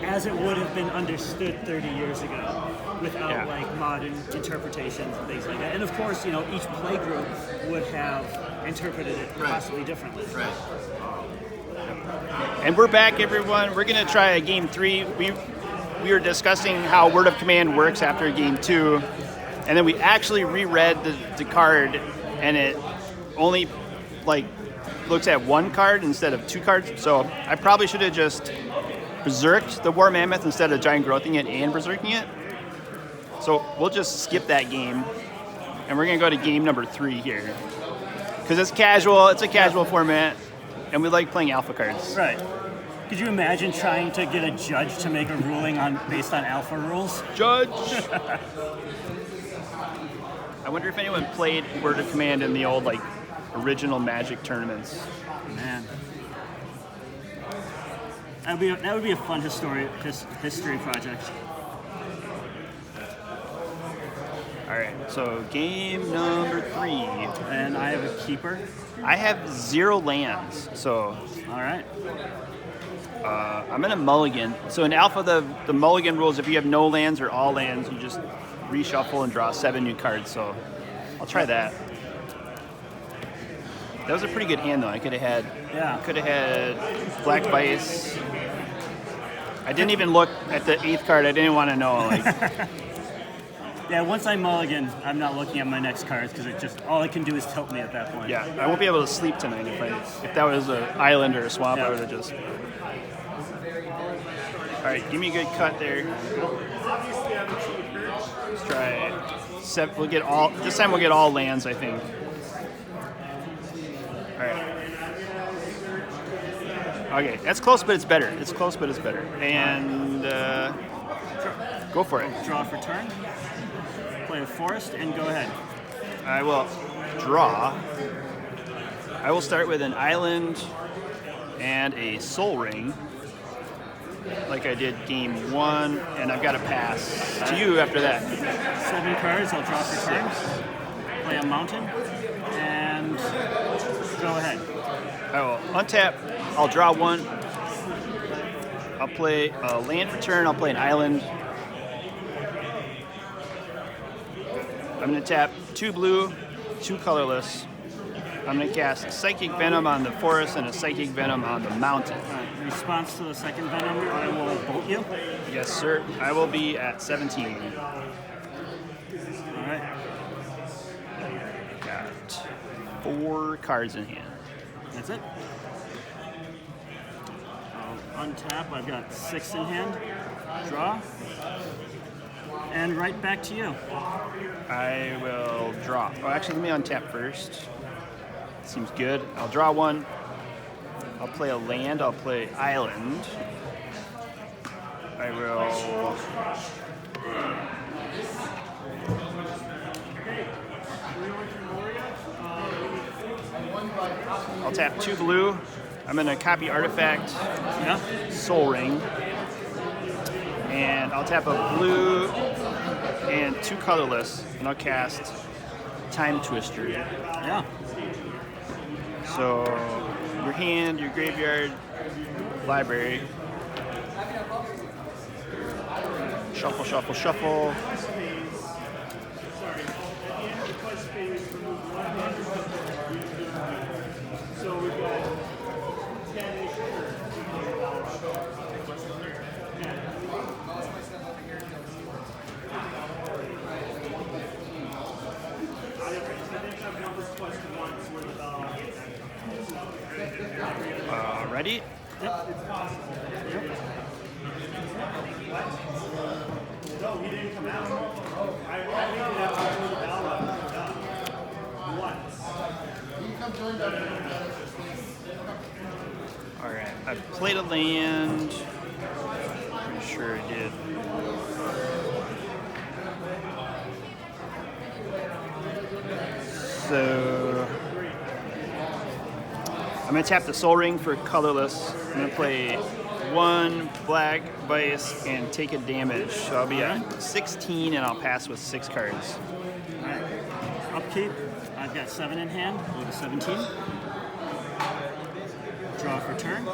as it would have been understood 30 years ago, without like modern interpretations and things like that. And of course, you know, each play group would have interpreted it possibly differently. Right. And we're back, everyone. We're gonna try a game 3. We were discussing how word of command works after game 2, and then we actually reread the card, and it only like looks at one card instead of 2 cards. So I probably should have just berserked the War Mammoth instead of giant growthing it and berserking it. So we'll just skip that game, and we're gonna go to game number 3 here, because it's casual. It's a casual format, and we like playing alpha cards. Right. Could you imagine trying to get a judge to make a ruling based on alpha rules? Judge. I wonder if anyone played word of command in the old like original Magic tournaments. Man. That would be a fun history project. All right, so game number 3. And I have a keeper. I have 0 lands, so All right. I'm gonna mulligan. So in alpha, the mulligan rules, if you have no lands or all lands, you just reshuffle and draw 7 new cards. So I'll try that. That was a pretty good hand, though. I could have had Black Vise. I didn't even look at the 8th card. I didn't want to know. Like, yeah, once I mulligan, I'm not looking at my next cards because it just all it can do is tilt me at that point. yeah, I won't be able to sleep tonight if that was an island or a swamp. I would have just. All right, give me a good cut there. Let's try. We'll get all. This time we'll get all lands, I think. All right. Okay, that's close, but it's better. It's close, but it's better. And go for it. Draw for turn. Play a forest and go ahead. I will draw. I will start with an island and a soul ring, like I did game 1, and I've got to pass to you after that. 7 cards. I'll draw for turn. Play a mountain and go ahead. I will untap. I'll draw 1. I'll play a land for turn. I'll play an island. I'm going to tap 2 blue, 2 colorless. I'm going to cast Psychic Venom on the forest and a Psychic Venom on the mountain. In response to the second Venom, I will bolt you. Yes, sir. I will be at 17. All right. Got 4 cards in hand. That's it. I'll untap. I've got 6 in hand. Draw. And right back to you. I will draw. Oh, actually, let me untap first. Seems good. I'll draw 1. I'll play a land. I'll play island. I will. I'll tap 2 blue. I'm going to copy artifact, Soul Ring. And I'll tap a blue and 2 colorless, and I'll cast Time Twister. Yeah. So your hand, your graveyard, library. Shuffle, shuffle, shuffle. Ready? Yep. All right, I played a land. Pretty sure I did. So I'm gonna tap the Soul Ring for colorless. I'm gonna play 1 black Vise and take a damage. So I'll be at 16 and I'll pass with 6 cards. All right. Upkeep. I've got 7 in hand. Go to 17. Draw for turn.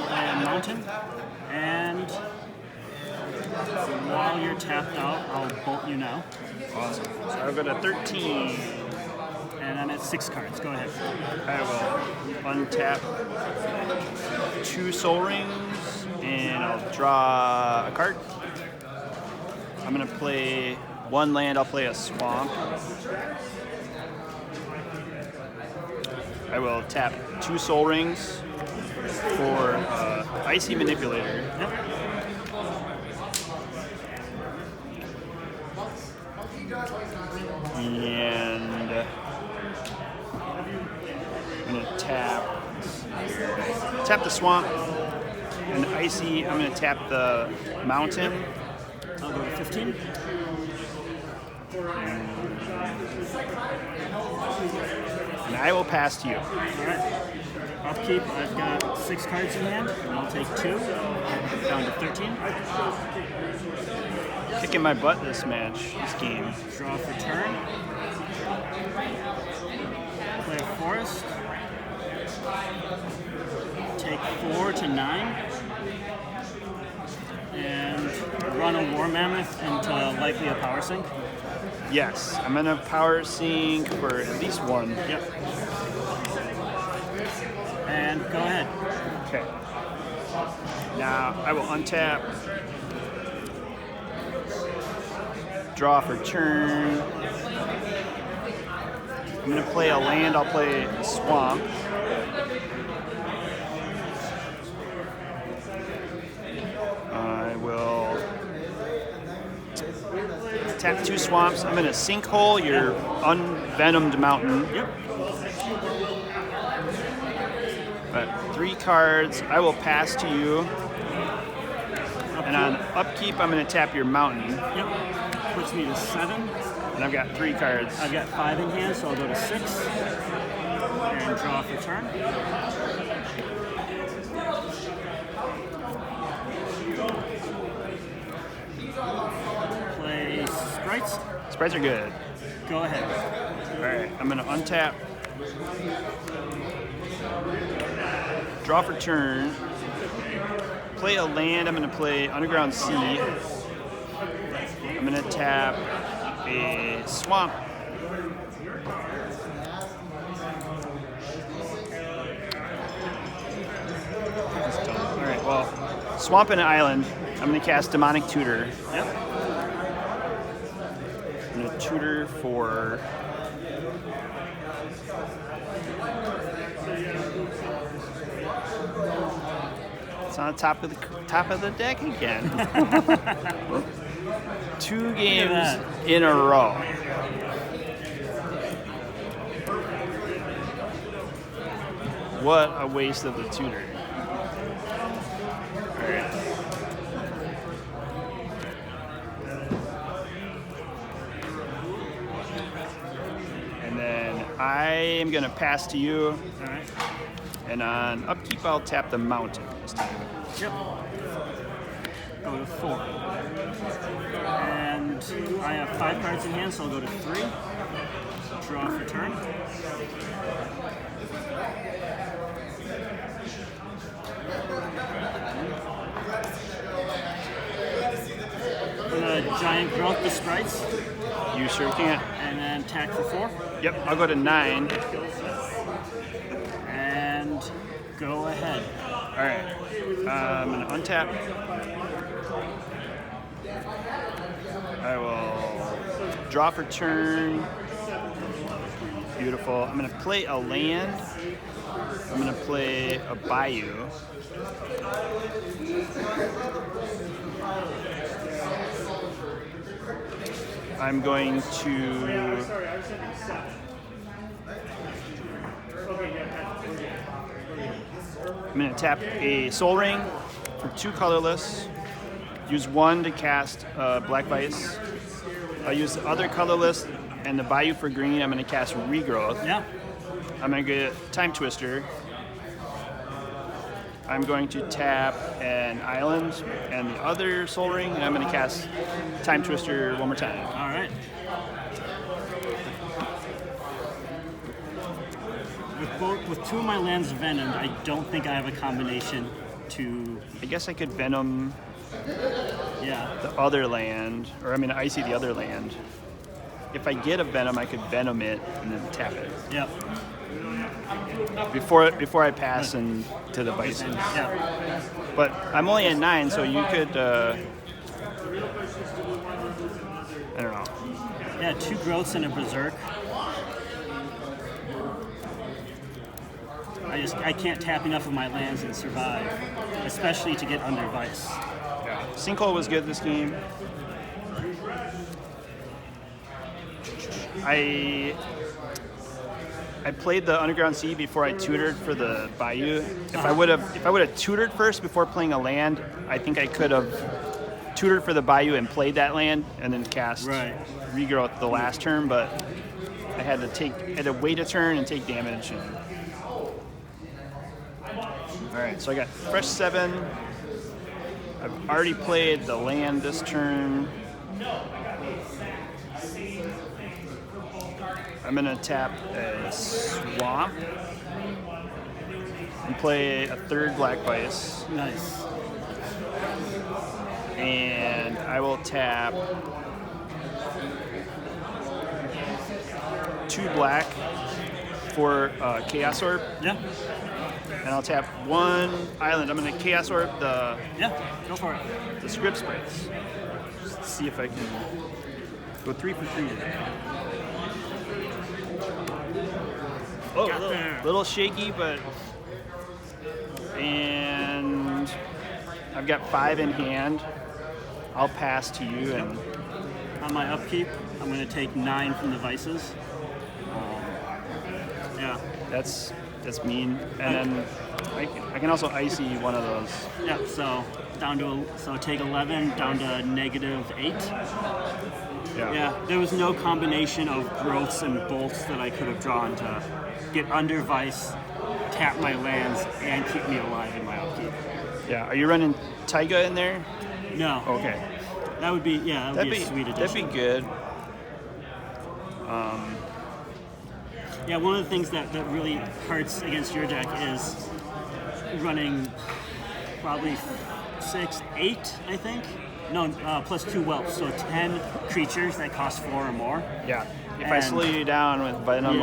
and mountain. And while you're tapped out, I'll bolt you now. Awesome. So I'll go to 13. And I'm at 6 cards. Go ahead. I will untap 2 Soul Rings, and I'll draw a card. I'm going to play 1 land. I'll play a Swamp. I will tap 2 Soul Rings for Icy Manipulator. Yep. And I'm going to tap the Swamp. And Icy, I'm going to tap the Mountain. I'll go to 15. And I will pass to you. All right. Upkeep, I've got 6 cards in hand, and I'll take 2. Down to 13. Kicking my butt this game. Draw for turn. Play a forest. Take 4 to 9. And run a War Mammoth into likely a power sink. Yes, I'm going to power sink for at least 1. Yep. And go ahead. Okay. Now I will untap. Draw for turn. I'm going to play a land. I'll play a Swamp. I will tap 2 Swamps. I'm going to Sinkhole your Unvenomed Mountain. Yep. But 3 cards. I will pass to you. And on upkeep, I'm going to tap your Mountain. Yep. Puts me to 7. And I've got 3 cards. I've got 5 in hand, so I'll go to 6. And draw for turn. Play sprites. Sprites are good. Go ahead. Alright, I'm going to untap. Draw for turn. Play a land. I'm going to play Underground Sea. I'm going to tap a Swamp. Alright, well, Swamp and an Island. I'm going to cast Demonic Tutor. Yep. I'm going to tutor for... It's on the top of the deck again. 2 games in a row. What a waste of the tutor. All right. And then I am going to pass to you. All right. And on upkeep, I'll tap the Mountain this time. Yep. Go to 4. And I have 5 cards in hand, so I'll go to 3. Draw for turn. I'm gonna Giant Growth the sprites. You sure can. And then attack for 4. Yep, I'll go to 9. And go ahead. All right. I'm going to untap. I will draw for turn. Beautiful. I'm going to play a land. I'm going to play a Bayou. I'm going to... I'm going to tap a Soul Ring for 2 colorless. Use 1 to cast Black Vise. I'll use the other colorless and the Bayou for green. I'm going to cast Regrowth. Yeah. I'm going to get Time Twister. I'm going to tap an Island and the other Soul Ring, and I'm going to cast Time Twister 1 more time. All right. with 2 of my lands venomed, I don't think I have a combination to. I guess I could Venom Yeah. the other land, or I mean Icy the other land. If I get a Venom, I could Venom it and then tap it. Yep. Before I pass and to the Vise. Yeah. But I'm only at 9, so you could. I don't know. Yeah, 2 growths and a berserk. I can't tap enough of my lands and survive, especially to get under Vise. Yeah. Sinkhole was good this game. I played the Underground Sea before I tutored for the Bayou. If I would have tutored first before playing a land, I think I could have tutored for the Bayou and played that land and then cast Regrowth the last turn. But I had to wait a turn and take damage. All right, so I got fresh 7. I've already played the land this turn. I'm gonna tap a swamp and play a 3rd Black Vise. Nice. And I will tap 2 black for Chaos Orb. Yeah. And I'll tap 1 island. I'm gonna Chaos Orb the Go for it. the script sprites. Just see if I can go 3 for 3 today. Oh, a little shaky, but and I've got 5 in hand. I'll pass to you, and On my upkeep, I'm going to take 9 from the Vices. Yeah. that's mean. And then I can also icy one of those. Yeah. So take 11 down to -8. Yeah. There was no combination of growths and bolts that I could have drawn to get under Vise, tap my lands, and keep me alive in my upkeep. Yeah. Are you running Taiga in there? No. Okay. That would be a sweet addition. That'd be good. Yeah, one of the things that really hurts against your deck is running probably 6, 8, I think. No, plus 2 whelps, so 10 creatures that cost 4 or more. Yeah. If I slow you down with Venom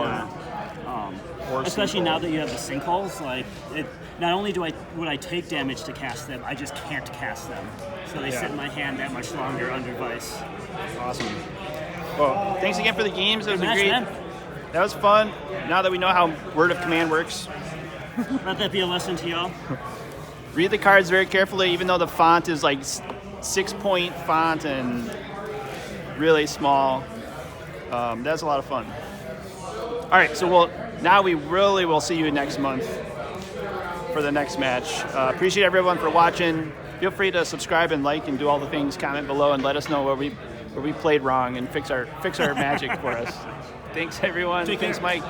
or especially Sinkhole. now that you have the sinkholes, like not only would I take damage to cast them, I just can't cast them. So they sit in my hand that much longer under Vise. Awesome. Well, thanks again for the games. It was Match, great. man. That was fun. Now that we know how Word of Command works, Let that be a lesson to y'all. read the cards very carefully. Even though the font is like 6-point font and really small, that's a lot of fun. All right, so now we really will see you next month for the next match. Appreciate everyone for watching. Feel free to subscribe and like and do all the things. Comment below and let us know where we played wrong and fix our magic for us. Thanks everyone. Thanks Mike.